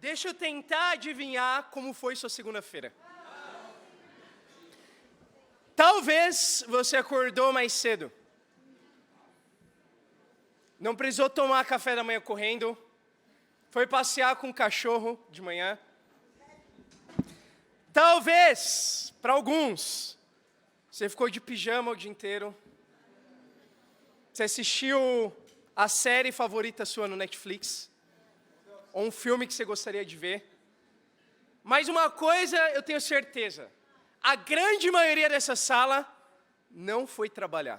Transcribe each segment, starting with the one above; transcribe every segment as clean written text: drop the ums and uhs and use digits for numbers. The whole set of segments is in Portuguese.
Deixa eu tentar adivinhar como foi sua segunda-feira. Talvez você acordou mais cedo. Não precisou tomar café da manhã correndo. Foi passear com o cachorro de manhã. Talvez, para alguns, você ficou de pijama o dia inteiro. Você assistiu a série favorita sua no Netflix. Ou um filme que você gostaria de ver. Mas uma coisa eu tenho certeza. A grande maioria dessa sala não foi trabalhar.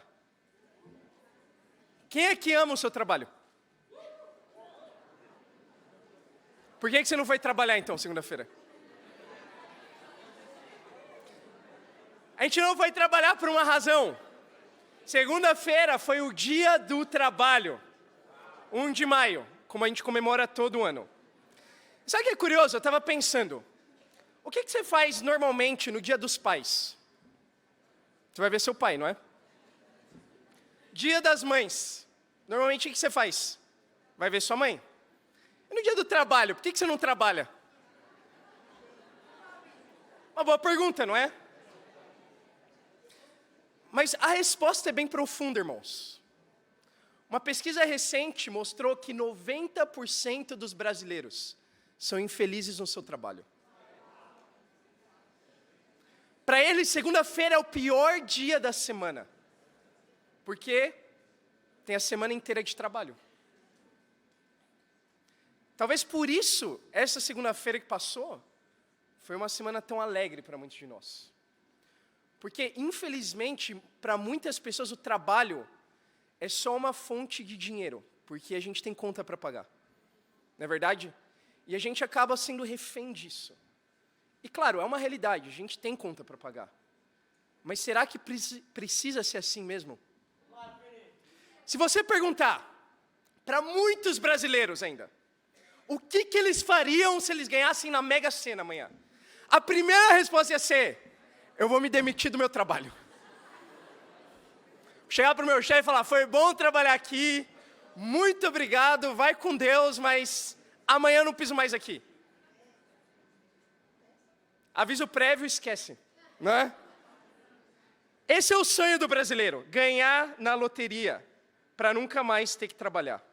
Quem aqui ama o seu trabalho? Por que você não foi trabalhar então, segunda-feira? A gente não foi trabalhar por uma razão. Segunda-feira foi o dia do trabalho. 1 de maio, como a gente comemora todo ano. Sabe o que é curioso? Eu estava pensando. O que você faz normalmente no dia dos pais? Você vai ver seu pai, não é? Dia das mães. Normalmente o que você faz? Vai ver sua mãe. E no dia do trabalho, por que você não trabalha? Uma boa pergunta, não é? Mas a resposta é bem profunda, irmãos. Uma pesquisa recente mostrou que 90% dos brasileiros são infelizes no seu trabalho. Para eles, segunda-feira é o pior dia da semana. Porque tem a semana inteira de trabalho. Talvez por isso, essa segunda-feira que passou, foi uma semana tão alegre para muitos de nós. Porque, infelizmente, para muitas pessoas, o trabalho é só uma fonte de dinheiro. Porque a gente tem conta para pagar. Não é verdade? E a gente acaba sendo refém disso. E claro, é uma realidade, a gente tem conta para pagar. Mas será que precisa ser assim mesmo? Se você perguntar para muitos brasileiros ainda, o que eles fariam se eles ganhassem na Mega Sena amanhã? A primeira resposta ia ser, eu vou me demitir do meu trabalho. Chegar para o meu chefe e falar, foi bom trabalhar aqui, muito obrigado, vai com Deus, mas amanhã eu não piso mais aqui. Aviso prévio, esquece, não é? Esse é o sonho do brasileiro, ganhar na loteria, para nunca mais ter que trabalhar.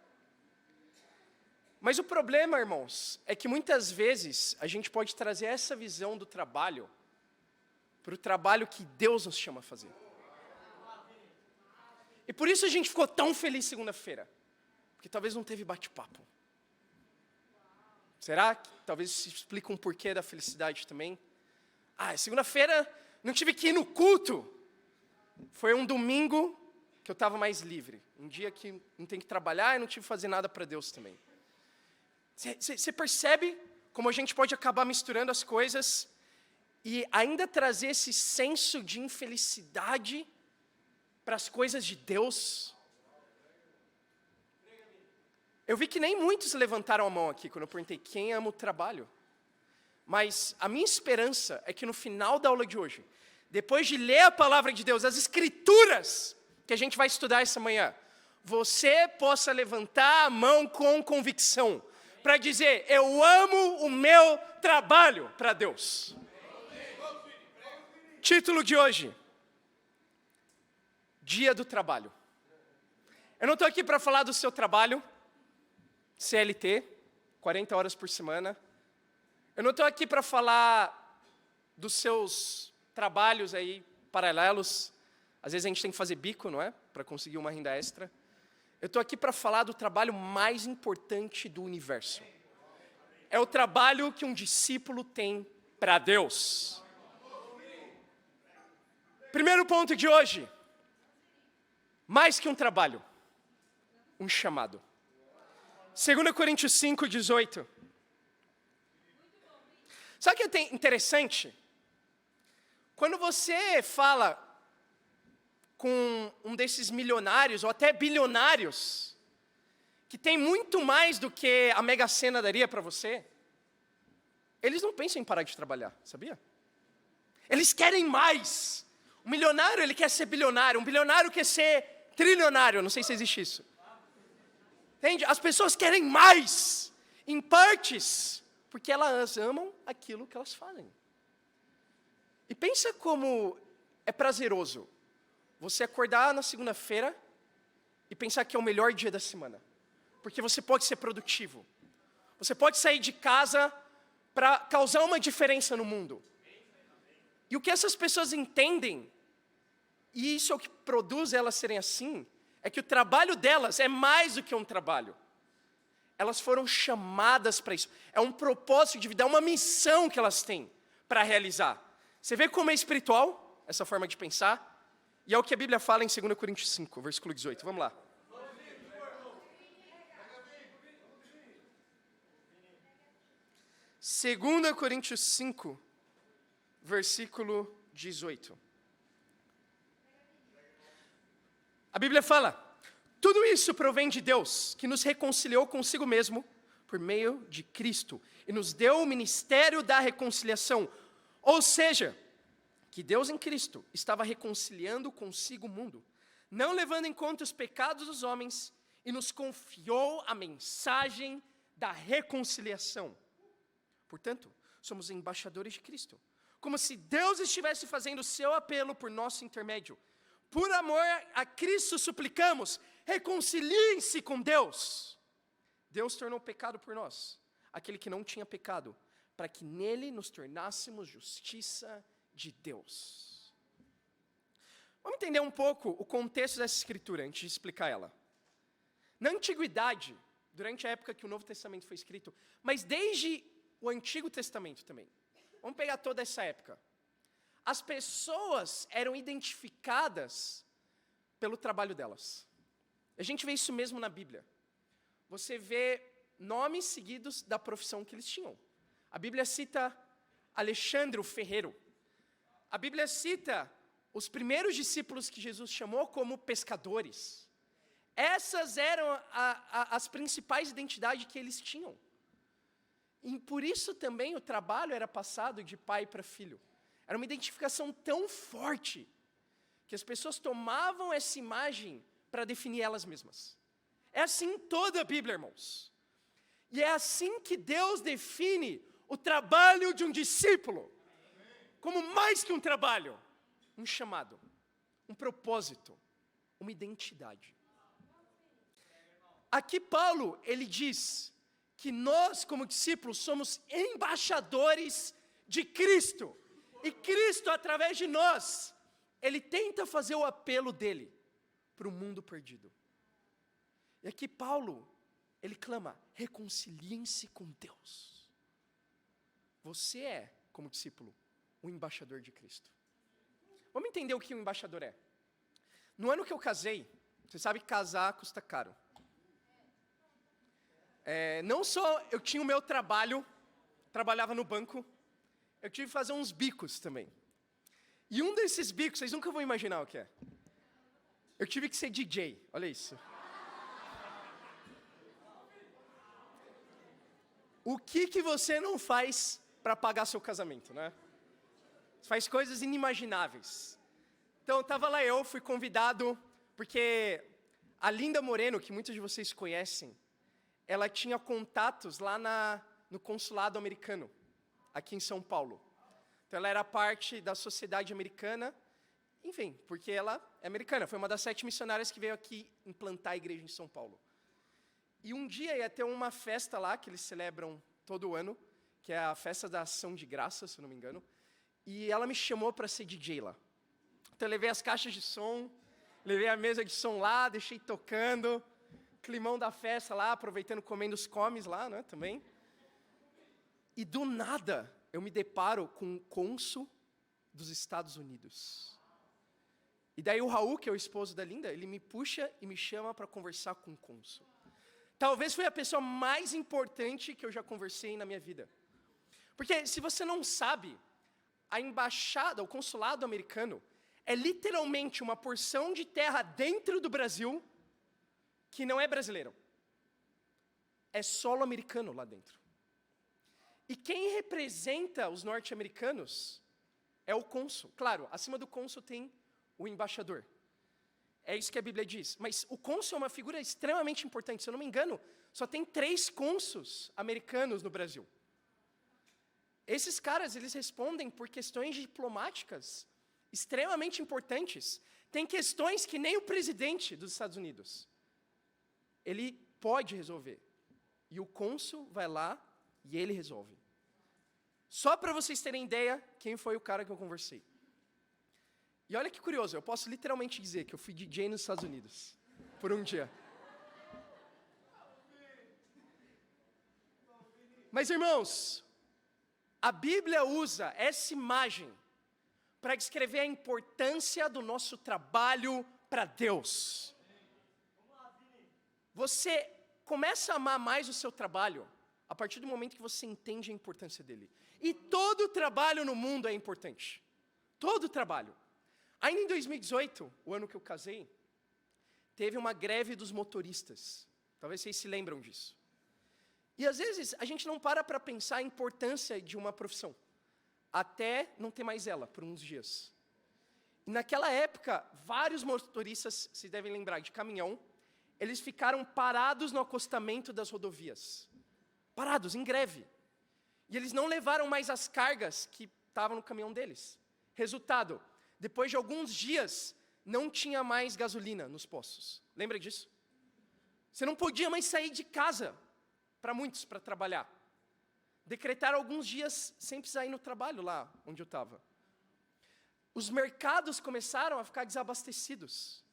Mas o problema, irmãos, é que muitas vezes a gente pode trazer essa visão do trabalho para o trabalho que Deus nos chama a fazer. E por isso a gente ficou tão feliz segunda-feira, porque talvez não teve bate-papo. Será que talvez isso explica um porquê da felicidade também? Segunda-feira não tive que ir no culto. Foi um domingo que eu estava mais livre. Um dia que não tem que trabalhar e não tive que fazer nada para Deus também. Você percebe como a gente pode acabar misturando as coisas e ainda trazer esse senso de infelicidade para as coisas de Deus? Eu vi que nem muitos levantaram a mão aqui quando eu perguntei quem ama o trabalho. Mas a minha esperança é que no final da aula de hoje, depois de ler a palavra de Deus, as escrituras que a gente vai estudar essa manhã, você possa levantar a mão com convicção, para dizer, eu amo o meu trabalho para Deus. Título de hoje, Dia do Trabalho. Eu não estou aqui para falar do seu trabalho, CLT, 40 horas por semana. Eu não estou aqui para falar dos seus trabalhos aí paralelos. Às vezes a gente tem que fazer bico, não é? Para conseguir uma renda extra. Eu estou aqui para falar do trabalho mais importante do universo. É o trabalho que um discípulo tem para Deus. Primeiro ponto de hoje. Mais que um trabalho. Um chamado. 2 Coríntios 5, 18. Sabe o que é interessante? Quando você fala com um desses milionários, ou até bilionários, que tem muito mais do que a Mega Sena daria para você, eles não pensam em parar de trabalhar, sabia? Eles querem mais. Um milionário, ele quer ser bilionário. Um bilionário quer ser trilionário. Não sei se existe isso. Entende? As pessoas querem mais. Em partes, porque elas amam aquilo que elas fazem. E pensa como é prazeroso você acordar na segunda-feira e pensar que é o melhor dia da semana. Porque você pode ser produtivo. Você pode sair de casa para causar uma diferença no mundo. E o que essas pessoas entendem, e isso é o que produz elas serem assim, é que o trabalho delas é mais do que um trabalho. Elas foram chamadas para isso. É um propósito de vida, é uma missão que elas têm para realizar. Você vê como é espiritual, essa forma de pensar? E é o que a Bíblia fala em 2 Coríntios 5, versículo 18. Vamos lá. 2 Coríntios 5, versículo 18. A Bíblia fala: tudo isso provém de Deus, que nos reconciliou consigo mesmo por meio de Cristo e nos deu o ministério da reconciliação. Ou seja, que Deus em Cristo estava reconciliando consigo o mundo, não levando em conta os pecados dos homens, e nos confiou a mensagem da reconciliação. Portanto, somos embaixadores de Cristo, como se Deus estivesse fazendo o seu apelo por nosso intermédio. Por amor a Cristo suplicamos, reconciliem-se com Deus. Deus tornou pecado por nós, aquele que não tinha pecado, para que nele nos tornássemos justiça de Deus. Vamos entender um pouco o contexto dessa escritura, antes de explicar ela. Na antiguidade, durante a época que o Novo Testamento foi escrito, mas desde o Antigo Testamento também, vamos pegar toda essa época, as pessoas eram identificadas pelo trabalho delas. A gente vê isso mesmo na Bíblia. Você vê nomes seguidos da profissão que eles tinham. A Bíblia cita Alexandre, o ferreiro. A Bíblia cita os primeiros discípulos que Jesus chamou como pescadores. Essas eram as principais identidades que eles tinham. E por isso também o trabalho era passado de pai para filho. Era uma identificação tão forte que as pessoas tomavam essa imagem para definir elas mesmas. É assim em toda a Bíblia, irmãos. E é assim que Deus define o trabalho de um discípulo. Como mais que um trabalho, um chamado, um propósito, uma identidade. Aqui Paulo, ele diz que nós, como discípulos, somos embaixadores de Cristo. E Cristo, através de nós, Ele tenta fazer o apelo dele para o mundo perdido. E aqui Paulo, ele clama, reconciliem-se com Deus. Você é, como discípulo, o embaixador de Cristo. Vamos entender o que um embaixador é. No ano que eu casei, você sabe que casar custa caro. Não só eu tinha o meu trabalho, trabalhava no banco, eu tive que fazer uns bicos também. E um desses bicos, vocês nunca vão imaginar o que é. Eu tive que ser DJ, olha isso. O que você não faz para pagar seu casamento, né? Você faz coisas inimagináveis. Então, estava lá eu, fui convidado, porque a Linda Moreno, que muitos de vocês conhecem, ela tinha contatos lá no consulado americano, aqui em São Paulo. Então, ela era parte da sociedade americana, enfim, porque ela é americana. Foi uma das 7 missionárias que veio aqui implantar a igreja em São Paulo. E um dia ia ter uma festa lá, que eles celebram todo ano, que é a festa da Ação de Graça, se eu não me engano. E ela me chamou para ser DJ lá. Então, eu levei as caixas de som, levei a mesa de som lá, deixei tocando, climão da festa lá, aproveitando, comendo os comes lá, né, também. E do nada, eu me deparo com um cônsul dos Estados Unidos. E daí o Raul, que é o esposo da Linda, ele me puxa e me chama para conversar com o cônsul. Talvez foi a pessoa mais importante que eu já conversei na minha vida. Porque se você não sabe, a embaixada, o consulado americano, é literalmente uma porção de terra dentro do Brasil que não é brasileiro. É solo americano lá dentro. E quem representa os norte-americanos é o cônsul. Claro, acima do cônsul tem o embaixador. É isso que a Bíblia diz. Mas o cônsul é uma figura extremamente importante. Se eu não me engano, só tem 3 cônsuls americanos no Brasil. Esses caras, eles respondem por questões diplomáticas extremamente importantes. Tem questões que nem o presidente dos Estados Unidos, ele pode resolver. E o cônsul vai lá e ele resolve. Só para vocês terem ideia, quem foi o cara que eu conversei. E olha que curioso, eu posso literalmente dizer que eu fui DJ nos Estados Unidos, por um dia. Mas, irmãos, a Bíblia usa essa imagem para descrever a importância do nosso trabalho para Deus. Você começa a amar mais o seu trabalho a partir do momento que você entende a importância dele. E todo trabalho no mundo é importante. Todo trabalho. Ainda em 2018, o ano que eu casei, teve uma greve dos motoristas. Talvez vocês se lembram disso. E às vezes a gente não para pensar a importância de uma profissão, até não ter mais ela por uns dias. E naquela época, vários motoristas, se devem lembrar, de caminhão, eles ficaram parados no acostamento das rodovias. Parados, em greve. E eles não levaram mais as cargas que estavam no caminhão deles. Resultado, depois de alguns dias, não tinha mais gasolina nos postos. Lembra disso? Você não podia mais sair de casa, para muitos, para trabalhar. Decretaram alguns dias sem precisar ir no trabalho lá onde eu estava. Os mercados começaram a ficar desabastecidos.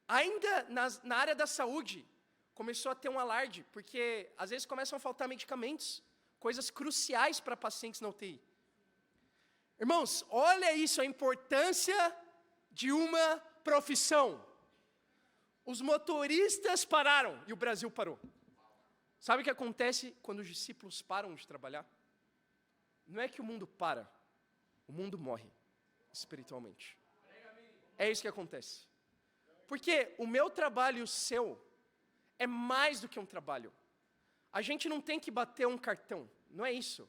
Ainda na área da saúde, começou a ter um alarde, porque às vezes começam a faltar medicamentos, coisas cruciais para pacientes na UTI. Irmãos, olha isso, a importância de uma profissão. Os motoristas pararam e o Brasil parou. Sabe o que acontece quando os discípulos param de trabalhar? Não é que o mundo para, o mundo morre espiritualmente. É isso que acontece. Porque o meu trabalho e o seu é mais do que um trabalho. A gente não tem que bater um cartão, não é isso.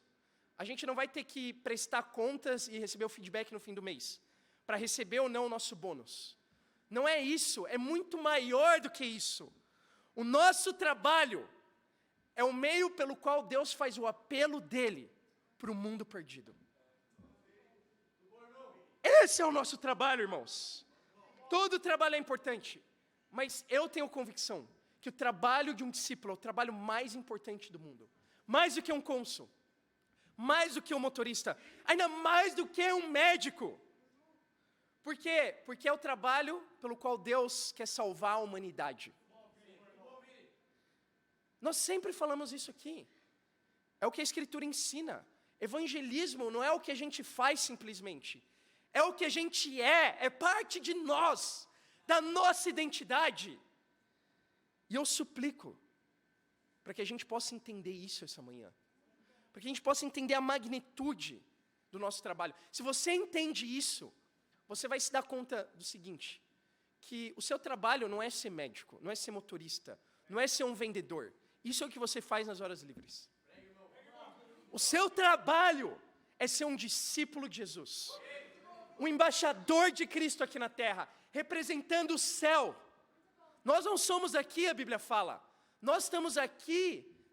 A gente não vai ter que prestar contas e receber o feedback no fim do mês, para receber ou não o nosso bônus. Não é isso, é muito maior do que isso. O nosso trabalho é o meio pelo qual Deus faz o apelo dele para o mundo perdido. Esse é o nosso trabalho, irmãos. Todo trabalho é importante, mas eu tenho convicção que o trabalho de um discípulo é o trabalho mais importante do mundo. Mais do que um cônsul, mais do que um motorista, ainda mais do que um médico. Por quê? Porque é o trabalho pelo qual Deus quer salvar a humanidade. Nós sempre falamos isso aqui. É o que a Escritura ensina. Evangelismo não é o que a gente faz simplesmente. É o que a gente é parte de nós, da nossa identidade. E eu suplico, para que a gente possa entender isso essa manhã. Para que a gente possa entender a magnitude do nosso trabalho. Se você entende isso, você vai se dar conta do seguinte, que o seu trabalho não é ser médico, não é ser motorista, não é ser um vendedor. Isso é o que você faz nas horas livres. O seu trabalho é ser um discípulo de Jesus. Um embaixador de Cristo aqui na terra, representando o céu. Nós não somos aqui, a Bíblia fala. Nós estamos aqui,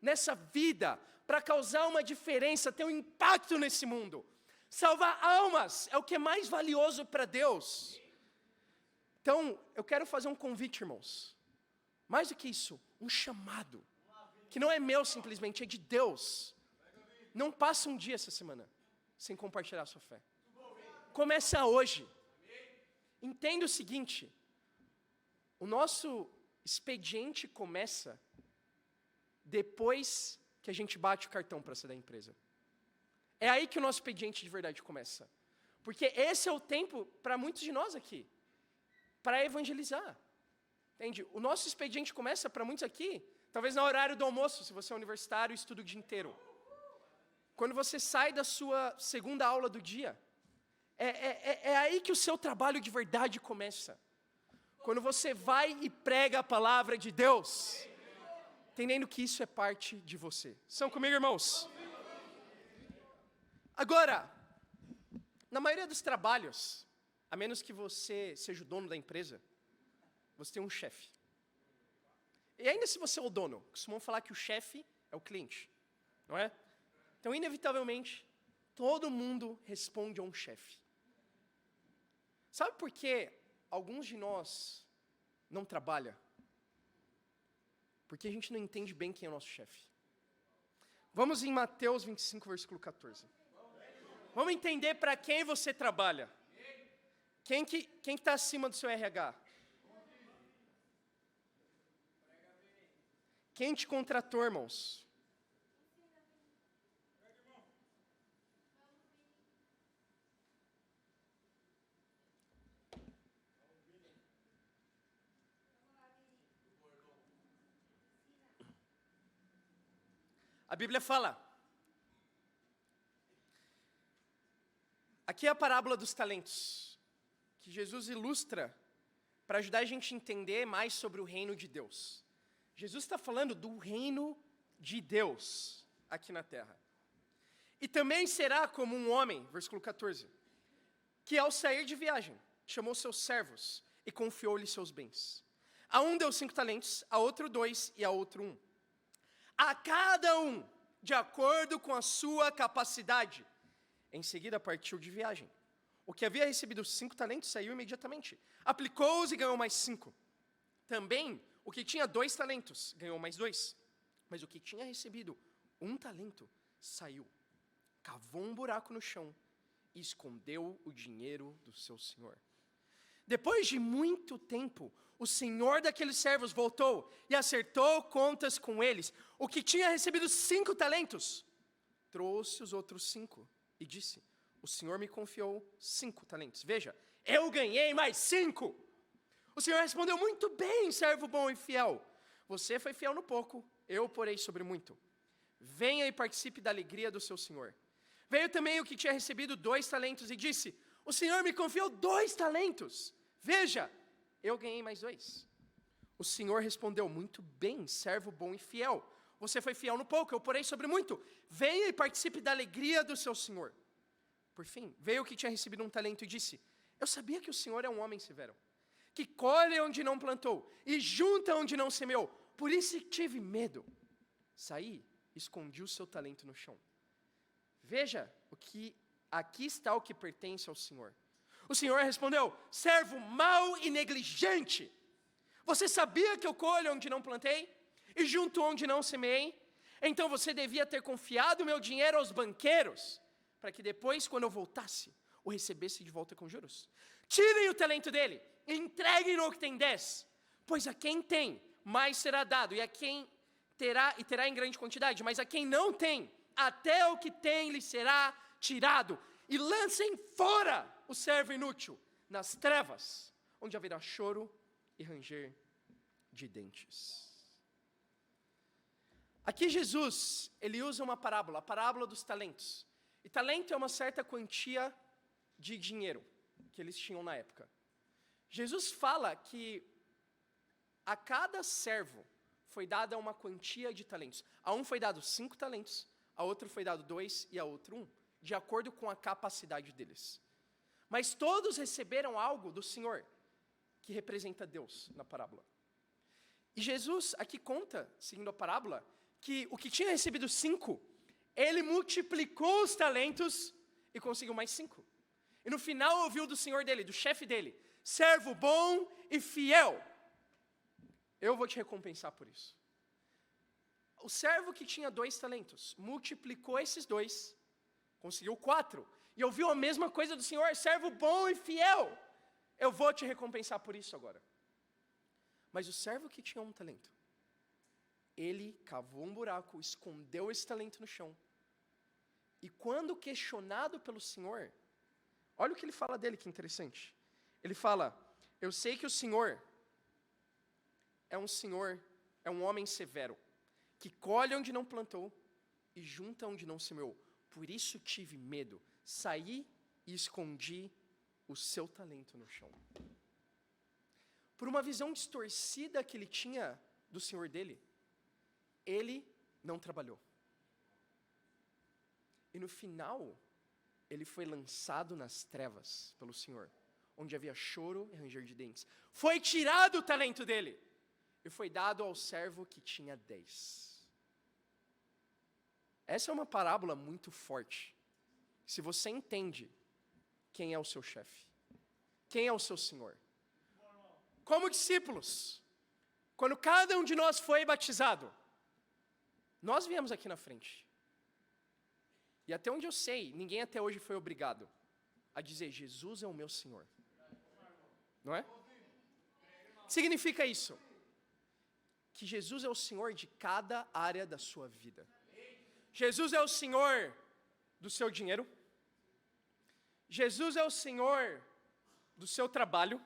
nessa vida, para causar uma diferença, ter um impacto nesse mundo. Salvar almas é o que é mais valioso para Deus. Então, eu quero fazer um convite, irmãos. Mais do que isso, um chamado. Que não é meu simplesmente, é de Deus. Não passa um dia essa semana sem compartilhar a sua fé. Começa hoje. Entenda o seguinte, o nosso expediente começa depois que a gente bate o cartão para sair da empresa. É aí que o nosso expediente de verdade começa. Porque esse é o tempo, para muitos de nós aqui, para evangelizar. Entende? O nosso expediente começa, para muitos aqui, talvez no horário do almoço, se você é universitário e estuda o dia inteiro. Quando você sai da sua segunda aula do dia. É aí que o seu trabalho de verdade começa. Quando você vai e prega a palavra de Deus. Entendendo que isso é parte de você. Estão comigo, irmãos? Agora, na maioria dos trabalhos, a menos que você seja o dono da empresa, você tem um chefe. E ainda se você é o dono, costumam falar que o chefe é o cliente, não é? Então, inevitavelmente, todo mundo responde a um chefe. Sabe por que alguns de nós não trabalham? Porque a gente não entende bem quem é o nosso chefe. Vamos em Mateus 25, versículo 14. Vamos entender para quem você trabalha. Quem que está acima do seu RH? Quem te contratou, irmãos? A Bíblia fala. Aqui é a parábola dos talentos, que Jesus ilustra para ajudar a gente a entender mais sobre o reino de Deus. Jesus está falando do reino de Deus aqui na terra. E também será como um homem, versículo 14, que ao sair de viagem, chamou seus servos e confiou-lhes seus bens. A um deu 5 talentos, a outro 2 e a outro 1. A cada um, de acordo com a sua capacidade. Em seguida partiu de viagem. O que havia recebido 5 talentos saiu imediatamente. Aplicou-os e ganhou mais 5. Também o que tinha 2 talentos ganhou mais 2. Mas o que tinha recebido 1 talento saiu, cavou um buraco no chão e escondeu o dinheiro do seu senhor. Depois de muito tempo, o senhor daqueles servos voltou e acertou contas com eles. O que tinha recebido 5 talentos trouxe os outros 5 e disse: o senhor me confiou 5 talentos. Veja, eu ganhei mais 5. O senhor respondeu: muito bem, servo bom e fiel. Você foi fiel no pouco, eu o porei sobre muito. Venha e participe da alegria do seu senhor. Veio também o que tinha recebido 2 talentos e disse: o senhor me confiou 2 talentos. Veja, eu ganhei mais 2. O senhor respondeu: muito bem, servo bom e fiel. Você foi fiel no pouco, eu porei sobre muito. Venha e participe da alegria do seu senhor. Por fim, veio o que tinha recebido 1 talento e disse: eu sabia que o senhor é um homem severo, que colhe onde não plantou e junta onde não semeou. Por isso tive medo. Saí, escondi o seu talento no chão. Veja, aqui está o que pertence ao senhor. O senhor respondeu: servo mau e negligente. Você sabia que eu colho onde não plantei e junto onde não semeei? Então você devia ter confiado o meu dinheiro aos banqueiros, para que depois, quando eu voltasse, o recebesse de volta com juros. Tirem o talento dele, entreguem-no ao que tem 10, pois a quem tem, mais será dado, e a quem terá em grande quantidade, mas a quem não tem, até o que tem lhe será tirado. E lancem fora o servo inútil nas trevas, onde haverá choro e ranger de dentes. Aqui Jesus, ele usa uma parábola, a parábola dos talentos. E talento é uma certa quantia de dinheiro que eles tinham na época. Jesus fala que a cada servo foi dada uma quantia de talentos. A um foi dado 5 talentos, a outro foi dado 2 e a outro 1, de acordo com a capacidade deles. Mas todos receberam algo do Senhor, que representa Deus na parábola. E Jesus aqui conta, seguindo a parábola, que o que tinha recebido 5, ele multiplicou os talentos e conseguiu mais 5. E no final ouviu do senhor dele, do chefe dele: servo bom e fiel, eu vou te recompensar por isso. O servo que tinha 2 talentos, multiplicou esses 2, conseguiu 4, e ouviu a mesma coisa do senhor: servo bom e fiel, eu vou te recompensar por isso agora. Mas o servo que tinha 1 talento, ele cavou um buraco, escondeu esse talento no chão, e quando questionado pelo senhor, olha o que ele fala dele, que interessante. Ele fala: eu sei que o senhor é um homem severo, que colhe onde não plantou e junta onde não semeou. Por isso tive medo, saí e escondi o seu talento no chão. Por uma visão distorcida que ele tinha do senhor dele, ele não trabalhou. E no final, ele foi lançado nas trevas pelo Senhor, onde havia choro e ranger de dentes. Foi tirado o talento dele e foi dado ao servo que tinha 10. Essa é uma parábola muito forte. se você entende quem é o seu chefe, quem é o seu Senhor. Como discípulos, quando cada um de nós foi batizado, nós viemos aqui na frente. E até onde eu sei, ninguém até hoje foi obrigado a dizer, Jesus é o meu Senhor. Não é? Significa isso? Que Jesus é o Senhor de cada área da sua vida. Jesus é o Senhor do seu dinheiro. Jesus é o Senhor do seu trabalho.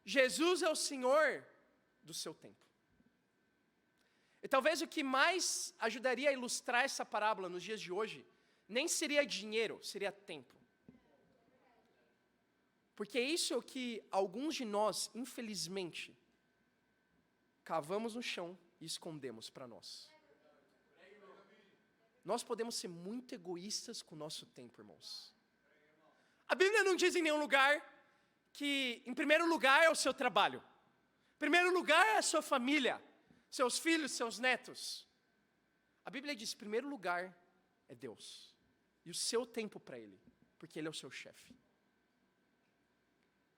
Jesus é o Senhor do seu tempo. E talvez o que mais ajudaria a ilustrar essa parábola nos dias de hoje, nem seria dinheiro, seria tempo. Porque isso é o que alguns de nós, infelizmente, cavamos no chão e escondemos para nós. Nós podemos ser muito egoístas com o nosso tempo, irmãos. A Bíblia não diz em nenhum lugar que, em primeiro lugar, é o seu trabalho. Em primeiro lugar, é a sua família, seus filhos, seus netos. A Bíblia diz, em primeiro lugar, é Deus. E o seu tempo para Ele, porque Ele é o seu chefe.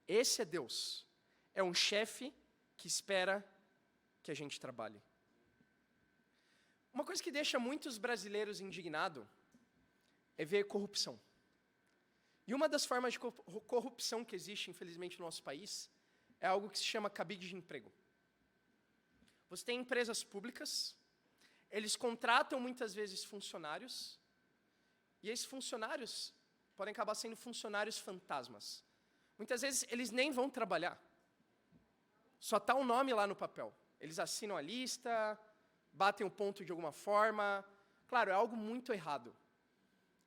Esse é Deus. É um chefe que espera que a gente trabalhe. Uma coisa que deixa muitos brasileiros indignados é ver corrupção. E uma das formas de corrupção que existe, infelizmente, no nosso país, é algo que se chama cabide de emprego. Você tem empresas públicas, eles contratam muitas vezes funcionários, e esses funcionários podem acabar sendo funcionários fantasmas. Muitas vezes eles nem vão trabalhar. Só está o nome lá no papel. Eles assinam a lista, batem o ponto de alguma forma. Claro, é algo muito errado.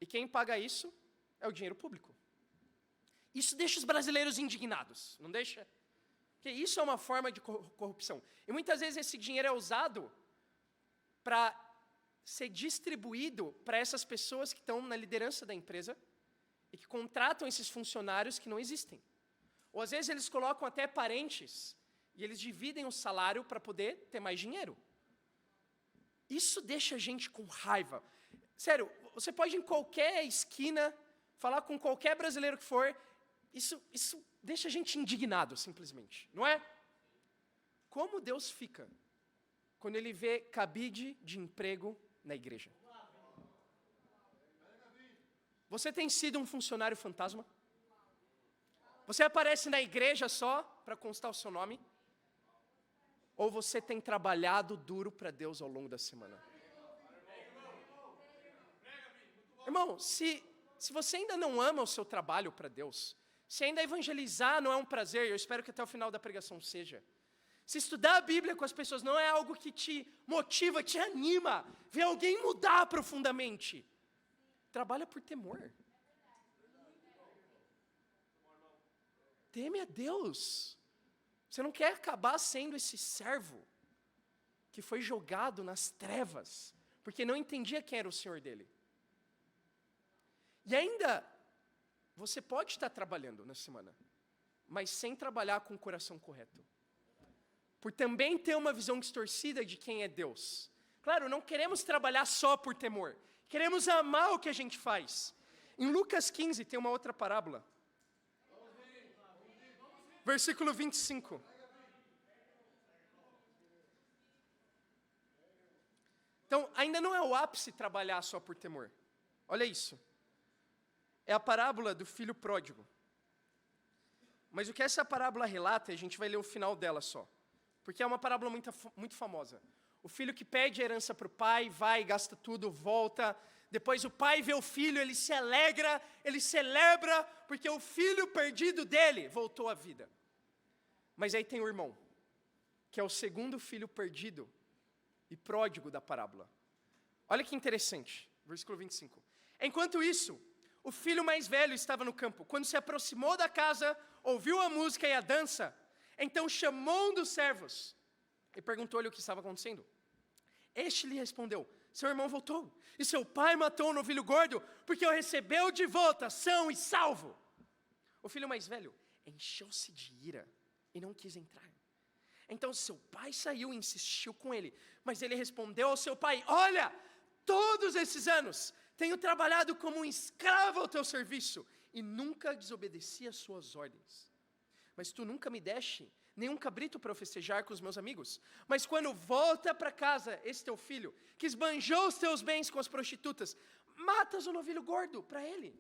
E quem paga isso é o dinheiro público. Isso deixa os brasileiros indignados, não deixa? Porque isso é uma forma de corrupção. E muitas vezes esse dinheiro é usado para ser distribuído para essas pessoas que estão na liderança da empresa e que contratam esses funcionários que não existem. Ou às vezes eles colocam até parentes e eles dividem o salário para poder ter mais dinheiro. Isso deixa a gente com raiva. Sério, você pode ir em qualquer esquina, falar com qualquer brasileiro que for, isso deixa a gente indignado, simplesmente, não é? Como Deus fica quando Ele vê cabide de emprego na igreja? Você tem sido um funcionário fantasma? Você aparece na igreja só para constar o seu nome? Ou você tem trabalhado duro para Deus ao longo da semana? Irmão, se você ainda não ama o seu trabalho para Deus, se ainda evangelizar não é um prazer, eu espero que até o final da pregação seja. Se estudar a Bíblia com as pessoas não é algo que te motiva, te anima, ver alguém mudar profundamente. Trabalha por temor. Teme a Deus. Você não quer acabar sendo esse servo que foi jogado nas trevas, porque não entendia quem era o Senhor dele. E ainda, você pode estar trabalhando na semana, mas sem trabalhar com o coração correto. Por também ter uma visão distorcida de quem é Deus. Claro, não queremos trabalhar só por temor. Queremos amar o que a gente faz. Em Lucas 15 tem uma outra parábola. Versículo 25. Então, ainda não é o ápice trabalhar só por temor. Olha isso. É a parábola do filho pródigo. Mas o que essa parábola relata, a gente vai ler o final dela só. Porque é uma parábola muito famosa. O filho que pede a herança para o pai, vai, gasta tudo, volta. Depois o pai vê o filho, ele se alegra, ele celebra, porque o filho perdido dele voltou à vida. Mas aí tem o irmão, que é o segundo filho perdido e pródigo da parábola. Olha que interessante, versículo 25. Enquanto isso, o filho mais velho estava no campo. Quando se aproximou da casa, ouviu a música e a dança, então chamou um dos servos e perguntou-lhe o que estava acontecendo. Este lhe respondeu, seu irmão voltou, e seu pai matou o novilho gordo, porque o recebeu de volta, são e salvo. O filho mais velho encheu-se de ira e não quis entrar. Então seu pai saiu e insistiu com ele, mas ele respondeu ao seu pai, olha, todos esses anos Tenho trabalhado como um escravo ao teu serviço e nunca desobedeci às suas ordens. Mas tu nunca me deste nenhum cabrito para eu festejar com os meus amigos. Mas quando volta para casa esse teu filho, que esbanjou os teus bens com as prostitutas, matas um novilho gordo para ele.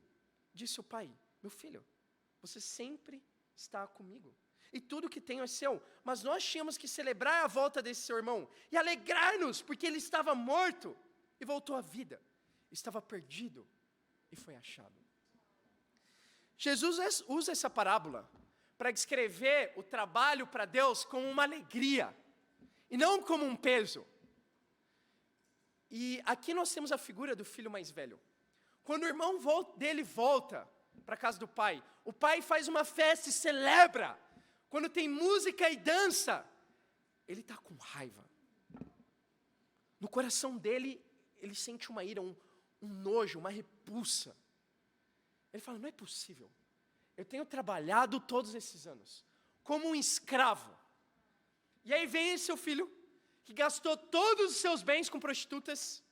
Disse o pai: meu filho, você sempre está comigo, e tudo que tenho é seu. Mas nós tínhamos que celebrar a volta desse seu irmão, e alegrar-nos, porque ele estava morto, e voltou à vida. Estava perdido, e foi achado. Jesus usa essa parábola para descrever o trabalho para Deus como uma alegria, e não como um peso. E aqui nós temos a figura do filho mais velho. Quando o irmão dele volta para a casa do pai, o pai faz uma festa e celebra. Quando tem música e dança, ele está com raiva. No coração dele, ele sente uma ira, um nojo, uma repulsa. Ele fala: não é possível. Eu tenho trabalhado todos esses anos como um escravo. E aí vem esse seu filho, que gastou todos os seus bens com prostitutas,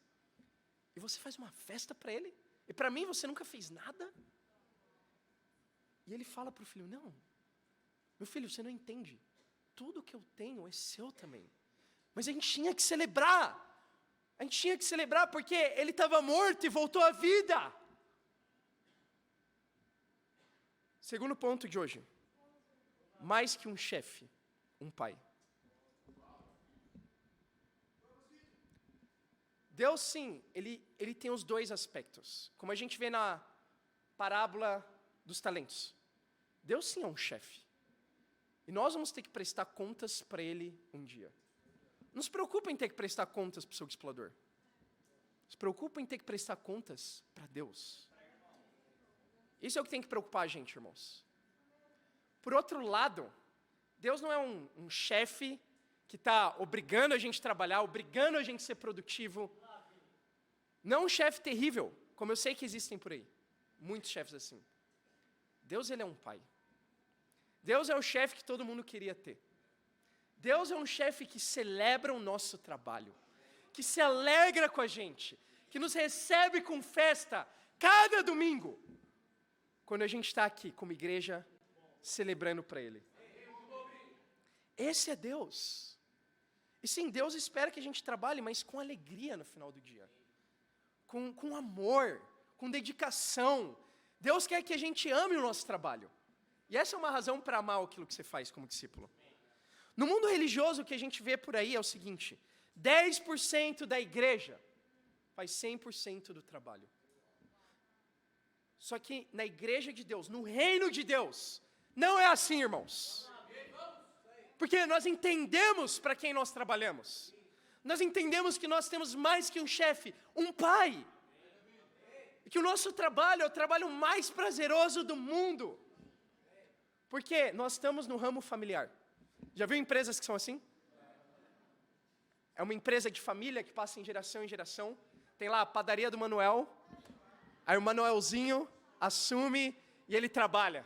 e você faz uma festa para ele? E para mim você nunca fez nada? E ele fala para o filho: não, meu filho, você não entende. Tudo que eu tenho é seu também. Mas a gente tinha que celebrar. A gente tinha que celebrar porque ele estava morto e voltou à vida. Segundo ponto de hoje: mais que um chefe, um pai. Deus, sim, ele tem os dois aspectos. Como a gente vê na parábola dos talentos. Deus, sim, é um chefe. E nós vamos ter que prestar contas para ele um dia. Não se preocupa em ter que prestar contas para o seu explorador. Se preocupa em ter que prestar contas para Deus. Isso é o que tem que preocupar a gente, irmãos. Por outro lado, Deus não é um chefe que está obrigando a gente a trabalhar, obrigando a gente a ser produtivo. Não um chefe terrível, como eu sei que existem por aí. Muitos chefes assim. Deus, ele é um pai. Deus é o chefe que todo mundo queria ter. Deus é um chefe que celebra o nosso trabalho, que se alegra com a gente, que nos recebe com festa cada domingo, quando a gente está aqui como igreja, celebrando para Ele. Esse é Deus. E sim, Deus espera que a gente trabalhe, mas com alegria no final do dia. Com amor, com dedicação. Deus quer que a gente ame o nosso trabalho. E essa é uma razão para amar aquilo que você faz como discípulo. No mundo religioso, o que a gente vê por aí é o seguinte: 10% da igreja faz 100% do trabalho. Só que na igreja de Deus, no reino de Deus, não é assim, irmãos. Porque nós entendemos para quem nós trabalhamos. Nós entendemos que nós temos mais que um chefe, um pai. E que o nosso trabalho é o trabalho mais prazeroso do mundo. Porque nós estamos no ramo familiar. Já viu empresas que são assim? É uma empresa de família que passa em geração. Tem lá a padaria do Manuel. Aí o Manuelzinho assume e ele trabalha.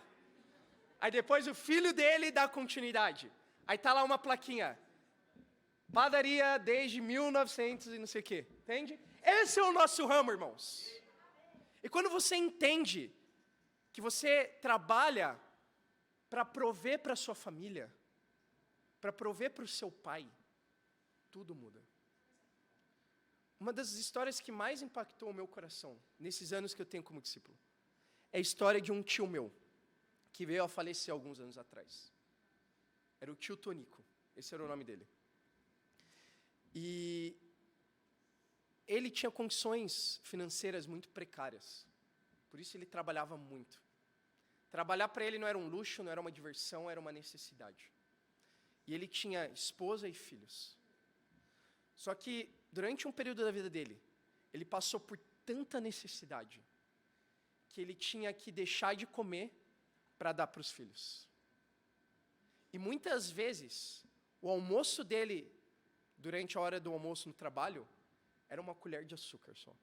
Aí depois o filho dele dá continuidade. Aí tá lá uma plaquinha: padaria desde 1900 e não sei o quê. Entende? Esse é o nosso ramo, irmãos. E quando você entende que você trabalha para prover para a sua família, para prover para o seu pai, tudo muda. Uma das histórias que mais impactou o meu coração, nesses anos que eu tenho como discípulo, é a história de um tio meu, que veio a falecer alguns anos atrás. Era o tio Tonico, esse era o nome dele. E ele tinha condições financeiras muito precárias, por isso ele trabalhava muito. Trabalhar para ele não era um luxo, não era uma diversão, era uma necessidade. E ele tinha esposa e filhos. Só que, durante um período da vida dele, ele passou por tanta necessidade, que ele tinha que deixar de comer para dar para os filhos. E muitas vezes, o almoço dele, durante a hora do almoço no trabalho, era uma colher de açúcar só.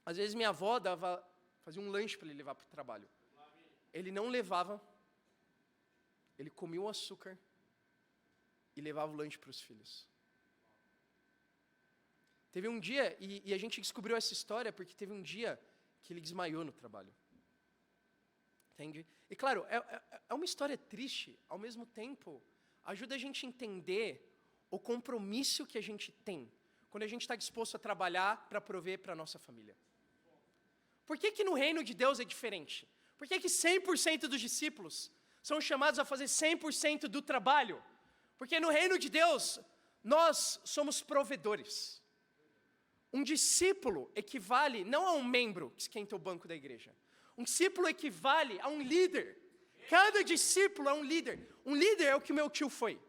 Às vezes minha avó fazia um lanche para ele levar para o trabalho. Ele não levava, ele comia o açúcar e levava o lanche para os filhos. Teve um dia, e a gente descobriu essa história porque teve um dia que ele desmaiou no trabalho. Entende? E claro, é uma história triste, ao mesmo tempo, ajuda a gente a entender o compromisso que a gente tem quando a gente está disposto a trabalhar para prover para a nossa família. Por que no reino de Deus é diferente? Por que 100% dos discípulos são chamados a fazer 100% do trabalho? Porque no reino de Deus, nós somos provedores. Um discípulo equivale não a um membro que esquenta o banco da igreja. Um discípulo equivale a um líder. Cada discípulo é um líder. Um líder é o que o meu tio foi.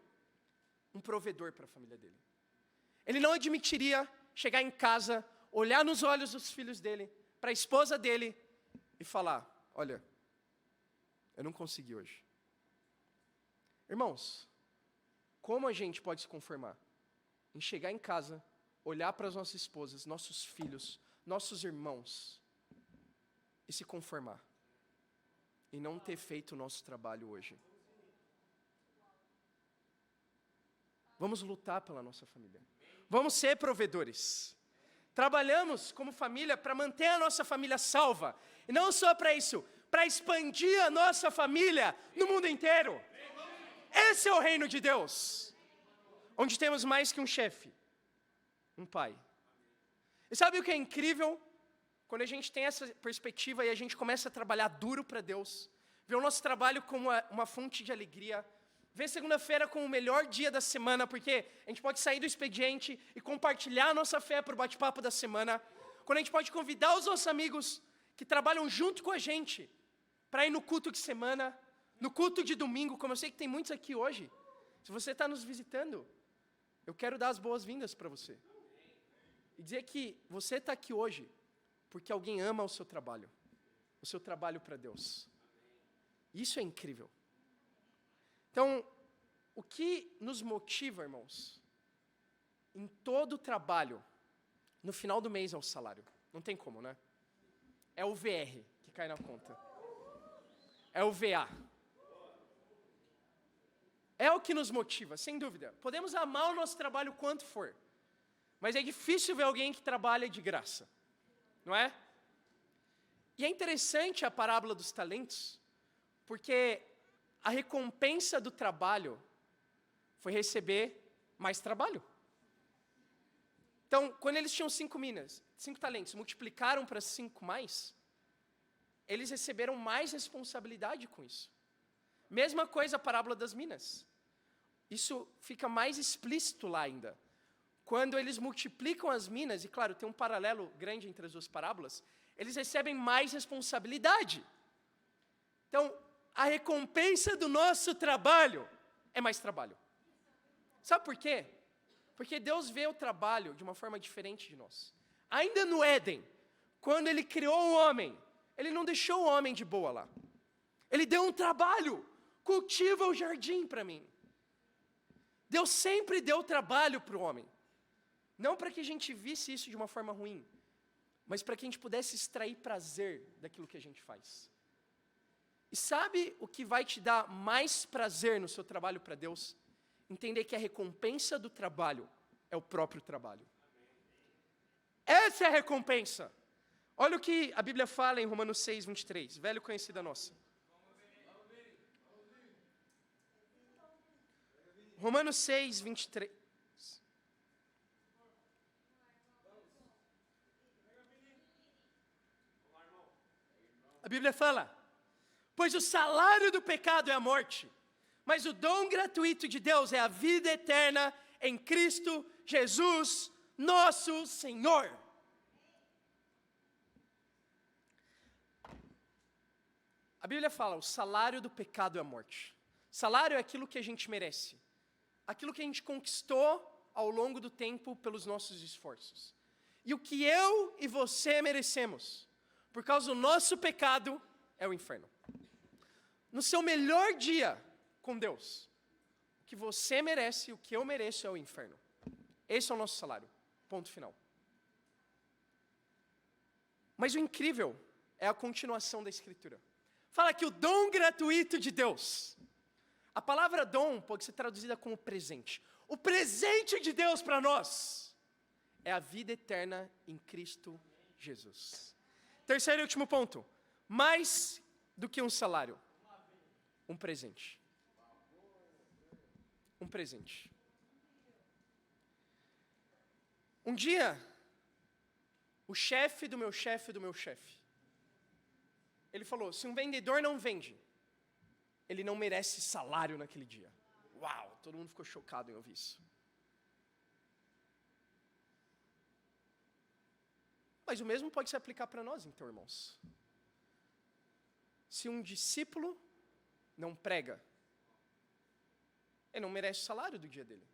Um provedor para a família dele. Ele não admitiria chegar em casa, olhar nos olhos dos filhos dele, para a esposa dele e falar, olha, eu não consegui hoje. Irmãos, como a gente pode se conformar em chegar em casa, olhar para as nossas esposas, nossos filhos, nossos irmãos e se conformar e não ter feito o nosso trabalho hoje? Vamos lutar pela nossa família. Vamos ser provedores. Trabalhamos como família para manter a nossa família salva. E não só para isso, para expandir a nossa família no mundo inteiro. Esse é o reino de Deus. Onde temos mais que um chefe, um pai. E sabe o que é incrível? Quando a gente tem essa perspectiva e a gente começa a trabalhar duro para Deus, ver o nosso trabalho como uma fonte de alegria, ver segunda-feira como o melhor dia da semana, porque a gente pode sair do expediente e compartilhar a nossa fé para o bate-papo da semana, quando a gente pode convidar os nossos amigos que trabalham junto com a gente, para ir no culto de semana, no culto de domingo, como eu sei que tem muitos aqui hoje. Se você está nos visitando, eu quero dar as boas-vindas para você. E dizer que você está aqui hoje porque alguém ama o seu trabalho para Deus. Isso é incrível. Então, o que nos motiva, irmãos, em todo o trabalho, no final do mês é o salário. Não tem como, né? É o VR que cai na conta. É o VA. É o que nos motiva, sem dúvida. Podemos amar o nosso trabalho quanto for, mas é difícil ver alguém que trabalha de graça, não é? E é interessante a parábola dos talentos, porque a recompensa do trabalho foi receber mais trabalho. Então, quando eles tinham 5 talentos, multiplicaram para 5 mais, eles receberam mais responsabilidade com isso. Mesma coisa a parábola das minas. Isso fica mais explícito lá ainda. Quando eles multiplicam as minas, e claro, tem um paralelo grande entre as duas parábolas, eles recebem mais responsabilidade. Então, a recompensa do nosso trabalho é mais trabalho. Sabe por quê? Porque Deus vê o trabalho de uma forma diferente de nós. Ainda no Éden, quando Ele criou o homem, Ele não deixou o homem de boa lá. Ele deu um trabalho. Cultiva o jardim para mim. Deus sempre deu trabalho para o homem. Não para que a gente visse isso de uma forma ruim, mas para que a gente pudesse extrair prazer daquilo que a gente faz. E sabe o que vai te dar mais prazer no seu trabalho para Deus? Entender que a recompensa do trabalho é o próprio trabalho. Essa é a recompensa. Olha o que a Bíblia fala em Romanos 6, 23, velho conhecida nossa. Romanos 6, 23. A Bíblia fala, pois o salário do pecado é a morte, mas o dom gratuito de Deus é a vida eterna em Cristo Jesus, nosso Senhor. A Bíblia fala, o salário do pecado é a morte. Salário é aquilo que a gente merece. Aquilo que a gente conquistou ao longo do tempo pelos nossos esforços. E o que eu e você merecemos, por causa do nosso pecado, é o inferno. No seu melhor dia com Deus, o que você merece, o que eu mereço é o inferno. Esse é o nosso salário, ponto final. Mas o incrível é a continuação da Escritura. Fala que o dom gratuito de Deus, a palavra dom pode ser traduzida como presente. O presente de Deus para nós é a vida eterna em Cristo Jesus. Terceiro e último ponto. Mais do que um salário. Um presente. Um presente. Um dia, o chefe do meu chefe do meu chefe, ele falou, se um vendedor não vende, ele não merece salário naquele dia. Uau, todo mundo ficou chocado em ouvir isso. Mas o mesmo pode se aplicar para nós, então, irmãos. Se um discípulo não prega, ele não merece o salário do dia dele.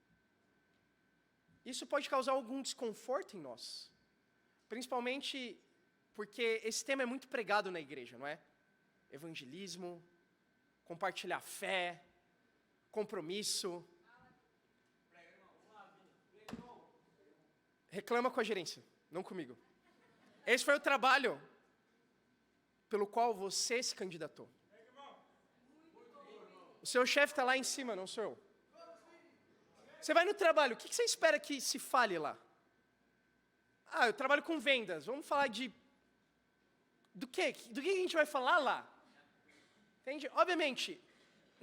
Isso pode causar algum desconforto em nós. Principalmente porque esse tema é muito pregado na igreja, não é? Evangelismo, compartilhar fé, compromisso. Reclama com a gerência, não comigo. Esse foi o trabalho pelo qual você se candidatou. O seu chefe está lá em cima, não sou eu. Você vai no trabalho, o que você espera que se fale lá? Ah, eu trabalho com vendas, vamos falar do quê? Do que a gente vai falar lá? Entende? Obviamente,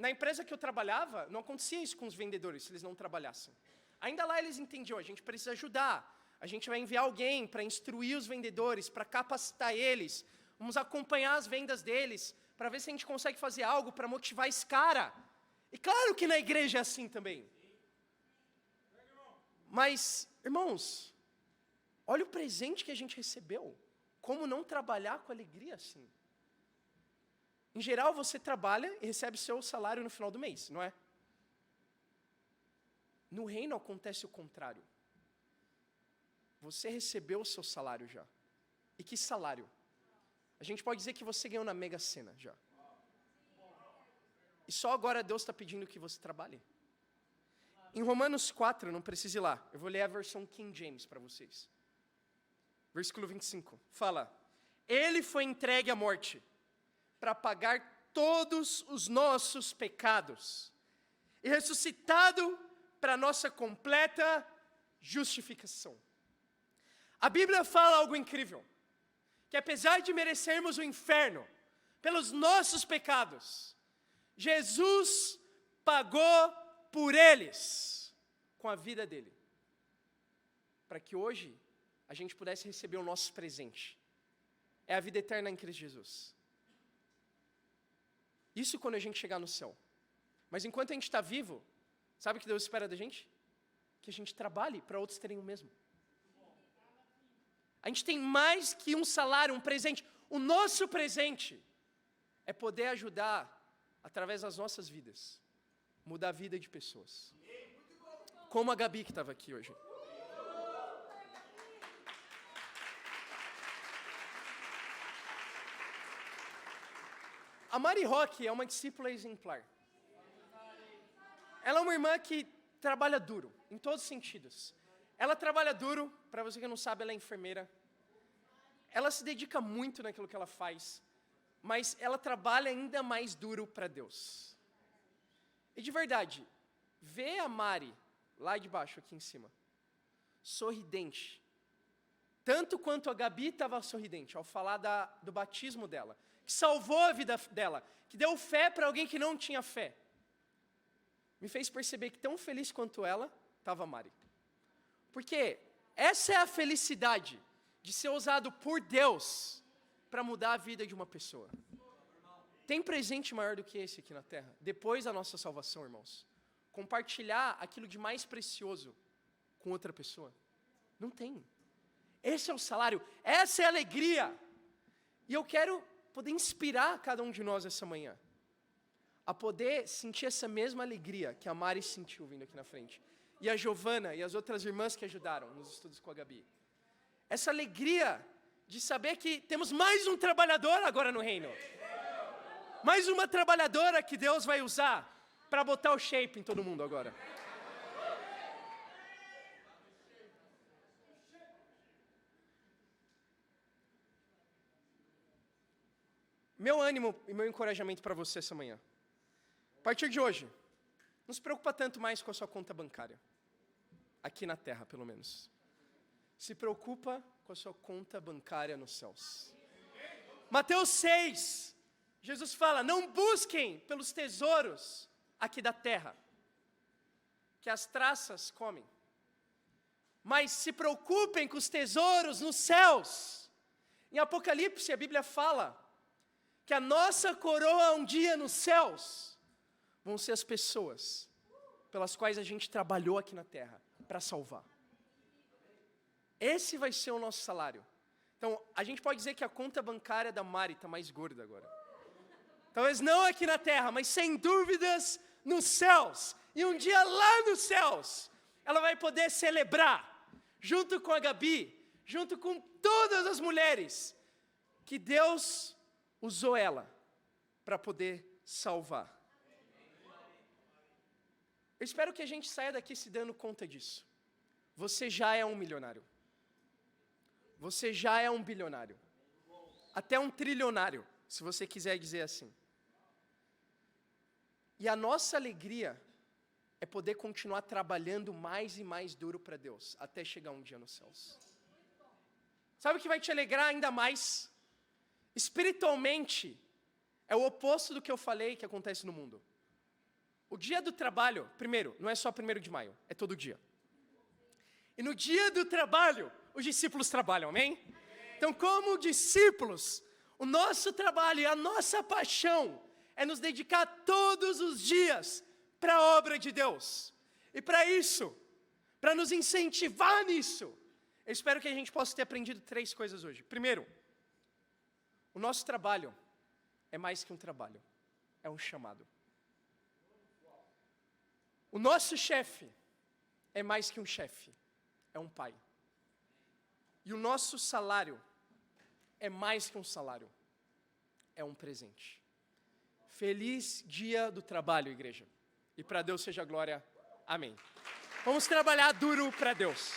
na empresa que eu trabalhava, não acontecia isso com os vendedores, se eles não trabalhassem. Ainda lá eles entendiam, a gente precisa ajudar, a gente vai enviar alguém para instruir os vendedores, para capacitar eles, vamos acompanhar as vendas deles, para ver se a gente consegue fazer algo para motivar esse cara. E claro que na igreja é assim também. Mas, irmãos, olha o presente que a gente recebeu. Como não trabalhar com alegria assim? Em geral, você trabalha e recebe seu salário no final do mês, não é? No reino acontece o contrário. Você recebeu o seu salário já. E que salário? A gente pode dizer que você ganhou na Mega Sena já. E só agora Deus está pedindo que você trabalhe. Em Romanos 4, não precisa ir lá, eu vou ler a versão King James para vocês. Versículo 25, fala, Ele foi entregue à morte, para pagar todos os nossos pecados, e ressuscitado para nossa completa justificação. A Bíblia fala algo incrível, que apesar de merecermos o inferno, pelos nossos pecados, Jesus pagou por eles, com a vida dele, para que hoje a gente pudesse receber o nosso presente, é a vida eterna em Cristo Jesus. Isso quando a gente chegar no céu, mas enquanto a gente está vivo, sabe o que Deus espera da gente? Que a gente trabalhe para outros terem o mesmo. A gente tem mais que um salário, um presente, o nosso presente é poder ajudar, através das nossas vidas, mudar a vida de pessoas. Como a Gabi que estava aqui hoje. A Mari Roque é uma discípula exemplar. Ela é uma irmã que trabalha duro, em todos os sentidos. Ela trabalha duro, para você que não sabe, ela é enfermeira. Ela se dedica muito naquilo que ela faz, mas ela trabalha ainda mais duro para Deus. E de verdade, ver a Mari, lá de baixo, aqui em cima, sorridente, tanto quanto a Gabi estava sorridente ao falar do batismo dela, que salvou a vida dela, que deu fé para alguém que não tinha fé, me fez perceber que tão feliz quanto ela, estava a Mari. Porque essa é a felicidade de ser usado por Deus para mudar a vida de uma pessoa. Tem presente maior do que esse aqui na terra? Depois da nossa salvação, irmãos. Compartilhar aquilo de mais precioso com outra pessoa? Não tem. Esse é o salário, essa é a alegria. E eu quero poder inspirar cada um de nós essa manhã a poder sentir essa mesma alegria que a Mari sentiu vindo aqui na frente. E a Giovana e as outras irmãs que ajudaram nos estudos com a Gabi. Essa alegria de saber que temos mais um trabalhador agora no reino. Mais uma trabalhadora que Deus vai usar para botar o shape em todo mundo agora. Meu ânimo e meu encorajamento para você essa manhã. A partir de hoje, não se preocupa tanto mais com a sua conta bancária. Aqui na terra, pelo menos. se preocupa com a sua conta bancária nos céus. Mateus 6, Jesus fala, não busquem pelos tesouros aqui da terra, que as traças comem, mas se preocupem com os tesouros nos céus. Em Apocalipse, a Bíblia fala que a nossa coroa um dia nos céus vão ser as pessoas pelas quais a gente trabalhou aqui na terra para salvar. Esse vai ser o nosso salário. Então, a gente pode dizer que a conta bancária da Mari está mais gorda agora. Talvez não aqui na terra, mas sem dúvidas nos céus. E um dia lá nos céus, ela vai poder celebrar, junto com a Gabi, junto com todas as mulheres, que Deus usou ela para poder salvar. Eu espero que a gente saia daqui se dando conta disso. Você já é um milionário. Você já é um bilionário. Até um trilionário, se você quiser dizer assim. E a nossa alegria é poder continuar trabalhando mais e mais duro para Deus, até chegar um dia nos céus. Sabe o que vai te alegrar ainda mais? Espiritualmente, é o oposto do que eu falei que acontece no mundo. O dia do trabalho, primeiro, não é só 1º de maio, é todo dia. E no dia do trabalho, os discípulos trabalham, amém? Então, como discípulos, o nosso trabalho e a nossa paixão é nos dedicar todos os dias para a obra de Deus. E para isso, para nos incentivar nisso, eu espero que a gente possa ter aprendido 3 coisas hoje. Primeiro, o nosso trabalho é mais que um trabalho, é um chamado. O nosso chefe é mais que um chefe, é um pai. E o nosso salário é mais que um salário, é um presente. Feliz dia do trabalho, igreja. E para Deus seja a glória. Amém. Vamos trabalhar duro para Deus.